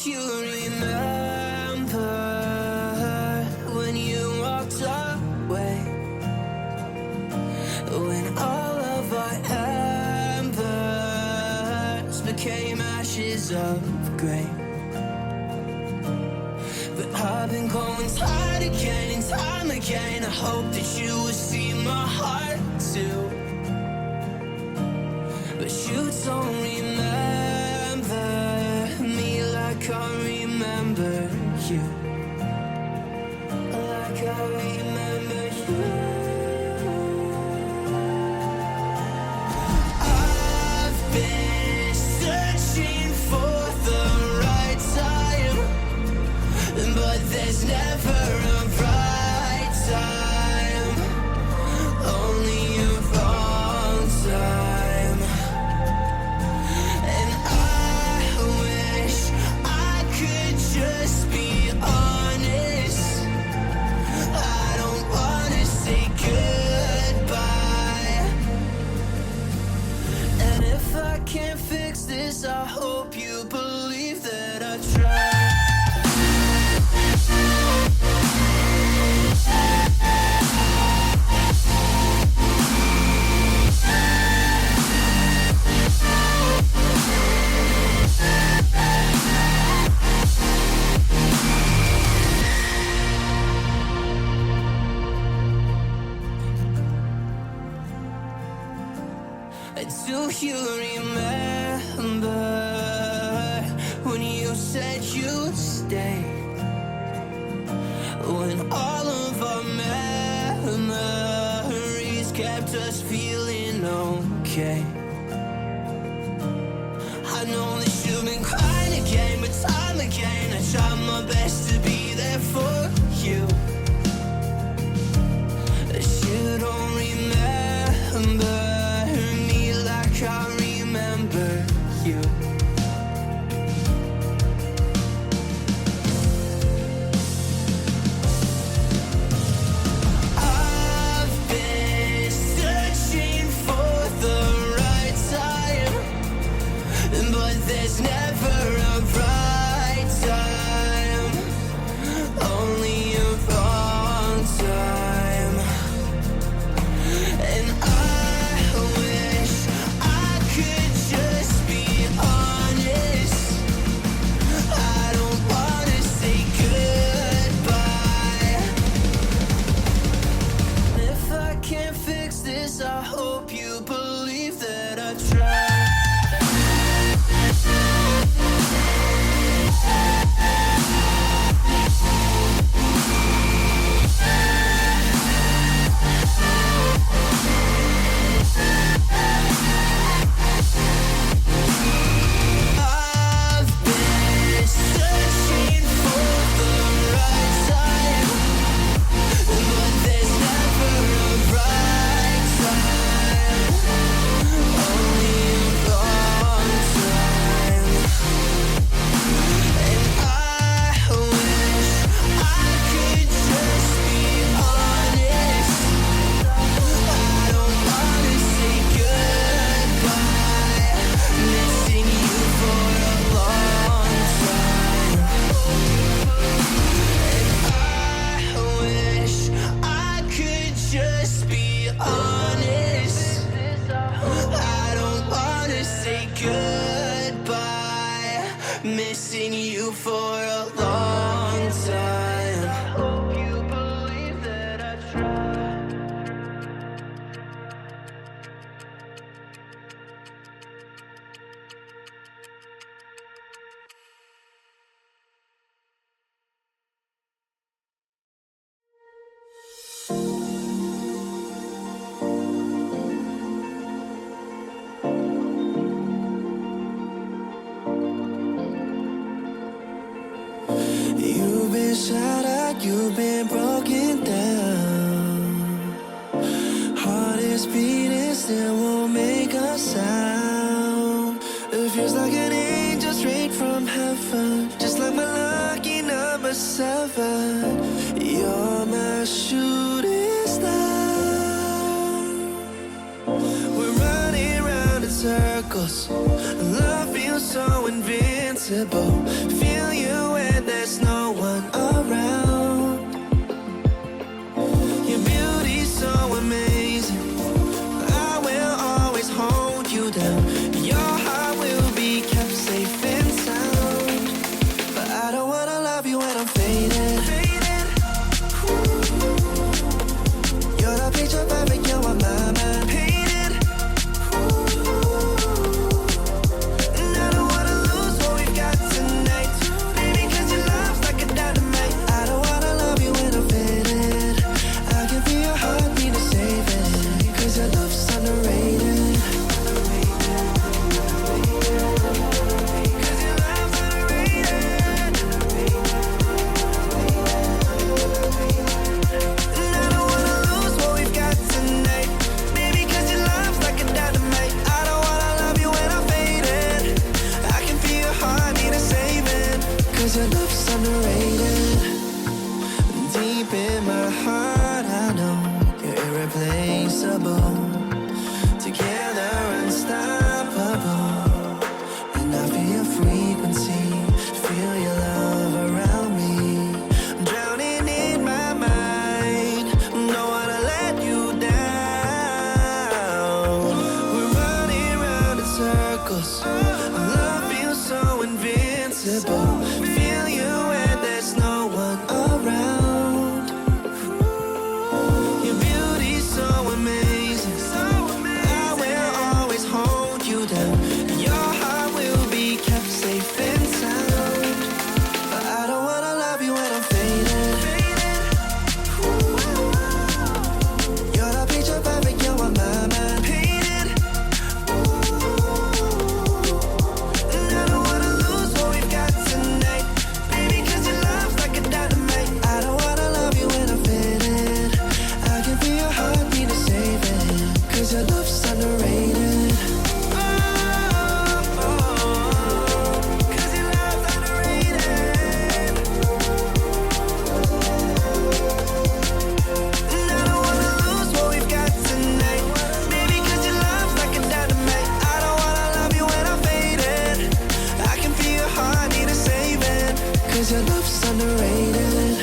you remember when you walked away? When all of our embers became ashes of grey. But I've been going time again and time again. I hope that you will see my heart too. But you don't remember me like I remember you. Like I remember you. I've been searching for the right time, but there's never a right time, only a wrong time. And I wish I could just be honest. I don't wanna say goodbye. And if I can't fix this, I hope you believe that I tried. Do you remember when you said you'd stay? When all of our memories kept us feeling okay. I know that you've been crying again, but time again I tried my best to be there for you. But you don't remember I remember you. I've been searching for the right time, but there's never a right time, only a wrong time. And I wish could just be honest. I don't wanna say goodbye. If I can't fix this, I hope you believe that I tried. Missing you for a long time. I hope you believe that I tried. You've been shattered, you've been broken down. Heart is beating, still won't make a sound. It feels like an angel straight from heaven, just like my lucky number 7. You're my shooting star. We're running round in circles. Love feels so invincible. Feel you unbeatable, together unstoppable. And I feel your frequency, feel your love around me. I'm drowning in my mind, don't wanna let you down. We're running round in circles, our love feels so invincible. Feel you and there's no one around. Your beauty's so amazing, I will always hold you down. Your heart will be kept safe and sound. But I don't wanna love you when I'm faded. You're the picture perfect, you're on my mind. Painted. And I don't wanna lose what we've got tonight, baby, 'cause your love's like a dynamite. I don't wanna love you when I'm faded. I can feel your heartbeat to save it, 'cause your love's underrated. Your love's underrated.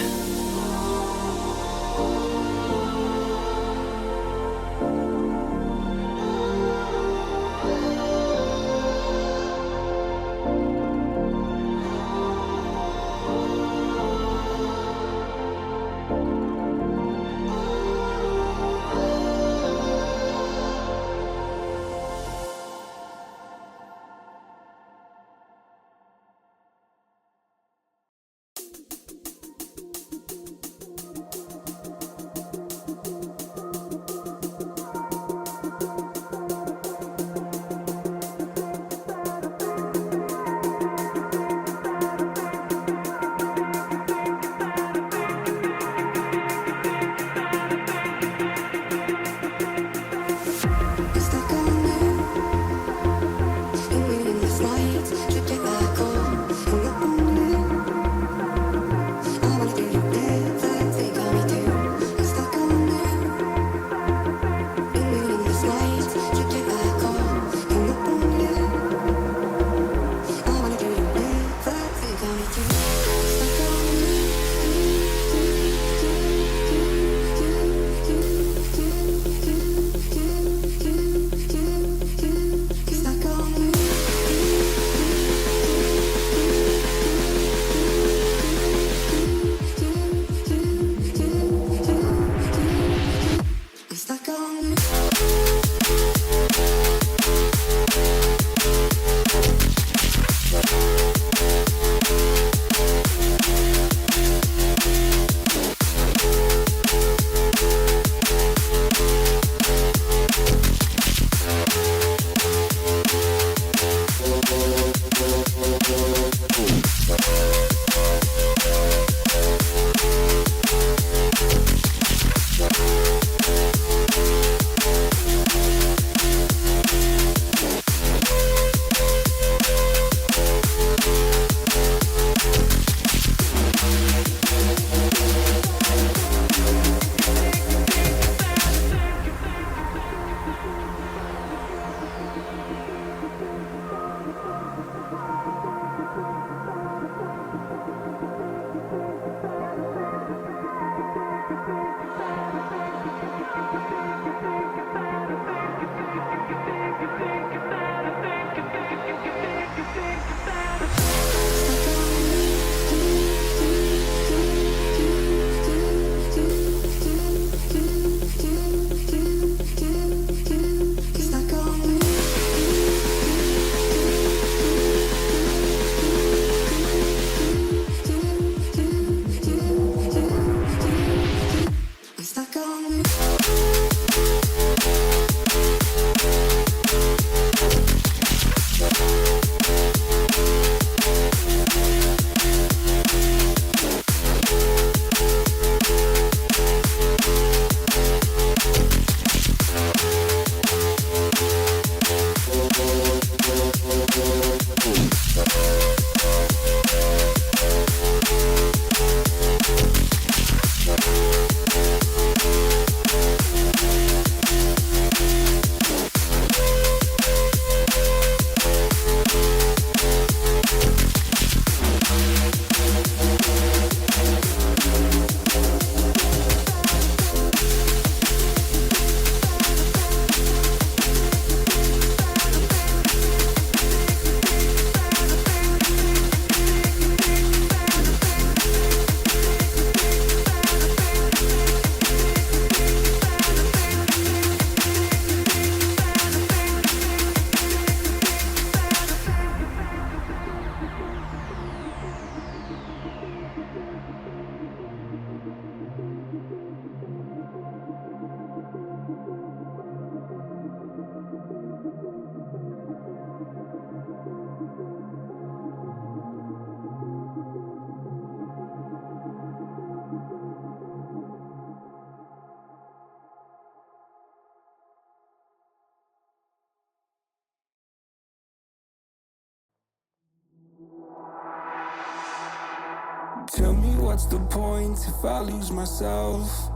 what's the point if I lose myself?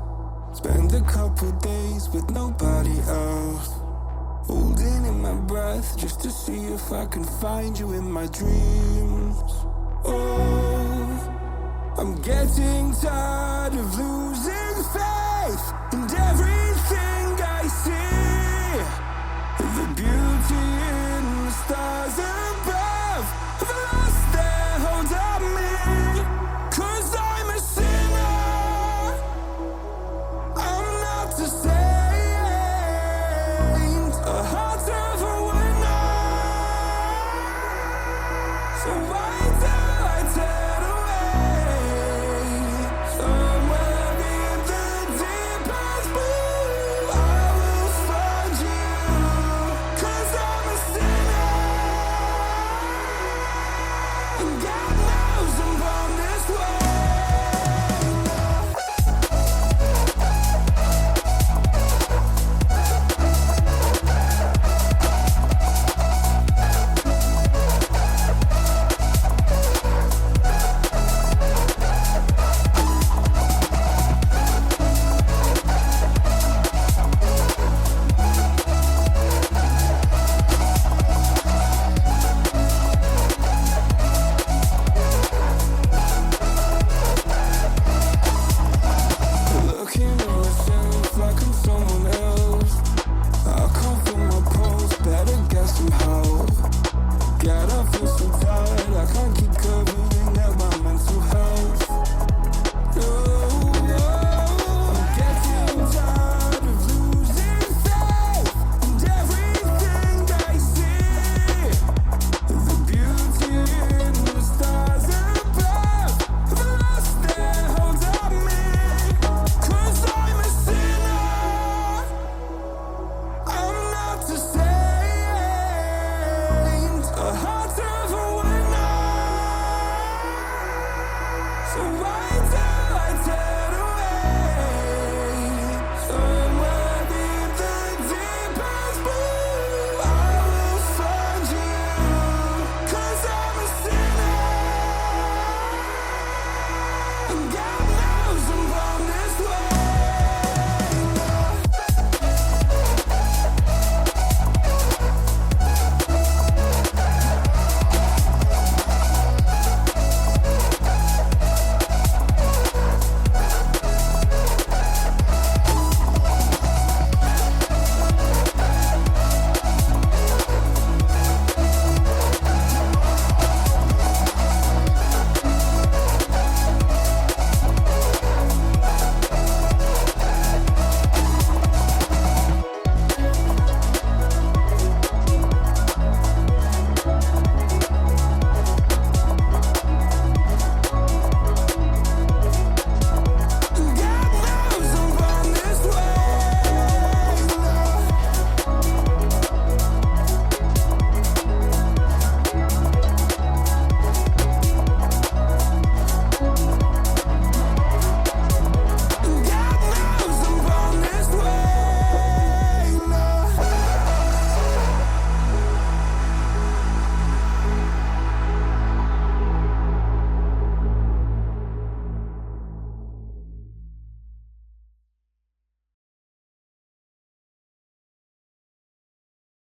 Spend a couple days with nobody else, holding in my breath just to see if I can find you in my dreams. Oh, I'm getting tired of losing faith, and every